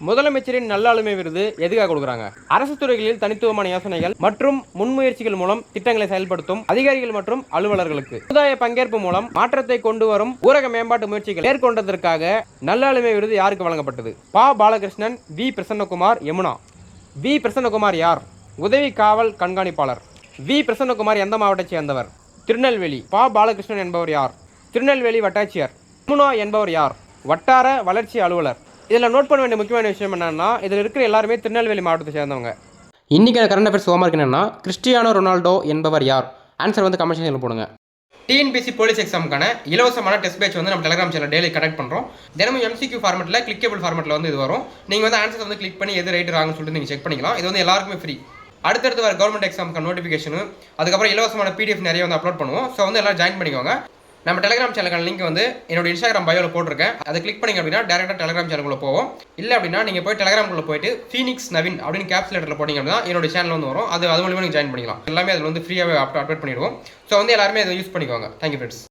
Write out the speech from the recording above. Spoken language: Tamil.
முதலமைச்சரின் நல்லாளுமை விருது எதுக்காக கொடுக்குறாங்க? அரசு துறைகளில் தனித்துவமான யோசனைகள் மற்றும் முன்முயற்சிகள் மூலம் திட்டங்களை செயல்படுத்தும் அதிகாரிகள் மற்றும் அலுவலர்களுக்கு சமுதாய பங்கேற்பு மூலம் மாற்றத்தை கொண்டு வரும் ஊரக மேம்பாட்டு முயற்சிகள் மேற்கொண்டதற்காக நல்லாளுமை விருது யாருக்கு வழங்கப்பட்டது? பா. பாலகிருஷ்ணன், வி. பிரசன்னகுமார், யமுனா. வி. பிரசன்னகுமார் யார்? உதவி காவல் கண்காணிப்பாளர். வி. பிரசன்னகுமார் எந்த மாவட்டத்தை சேர்ந்தவர்? திருநெல்வேலி. பா. பாலகிருஷ்ணன் என்பவர் யார்? திருநெல்வேலி வட்டாட்சியர். யமுனா என்பவர் யார்? வட்டார வளர்ச்சி அலுவலர். இதில் நோட் பண்ண வேண்டிய முக்கியமான விஷயம் என்னன்னா, இதில் இருக்கிற எல்லாருமே திருநெல்வேலி மாவட்டத்தை சேர்ந்தவங்க. இன்னைக்கான கரண்ட் அஃபேர்ஸ் ஹோம்வொர்க் என்னன்னா, கிறிஸ்டியானோ ரொனால்டோ என்பவர் யார்? ஆன்சர் வந்து கமெண்ட் செக்ஷனில் போடுங்க. டிஎன்பிஎஸ்சி போலீஸ் எக்ஸாமுக்கான இலவசமான டெஸ்ட் பேட்ச் வந்து நம்ம டெலிகிராம் சேனல் டெய்லி கனெக்ட் பண்ணுறோம். தினமும் எம்சிக்யூ ஃபார்மெட்டில் கிளிக்கபிள் ஃபார்மெட்டில் வந்து இது வரும். நீங்கள் வந்து ஆன்சர் வந்து கிளிக் பண்ணி எது ரைட் ராங்கன்னு சொல்லிட்டு நீங்கள் செக் பண்ணிக்கலாம். இது வந்து எல்லாருக்குமே ஃப்ரீ. அடுத்தடுத்து வர கவர்மெண்ட் எக்ஸாமுக்கு நோட்டிஃபிகேஷனு, அதுக்கப்புறம் இலவசமான பிடிஎஃப் நிறைய வந்து அப்லோட் பண்ணுவோம். ஸோ வந்து எல்லாம் ஜாயின் பண்ணிக்கோங்க. நம்ம டெலிகிராம் சேனலுக்கான லிங்க் வந்து என்னோட இன்ஸ்டாகிராம் பயோவில் போட்டிருக்கேன். அதை கிளிக் பண்ணிங்க அப்படின்னா டேரெக்டாக டெலிகிராம் சேனலுக்குள்ள போவோம். இல்லை அப்படின்னா நீங்கள் போய் டெலிகிராம்குள்ளே போயிட்டு ஃபீனிக்ஸ் நவீன் அப்படின்னு கேப்ஸ் லெட்டரில் போட்டிங்க அப்படின்னா என்னோட சேனல் வந்து வரும். அது மூலியமாக நீங்கள் ஜாயின் பண்ணிக்கலாம். எல்லாமே அதில் வந்து ஃப்ரீயாகவே அப்டேட் பண்ணிடுவோம். ஸோ வந்து எல்லாருமே அதை யூஸ் பண்ணிக்கோங்க. Thank you friends.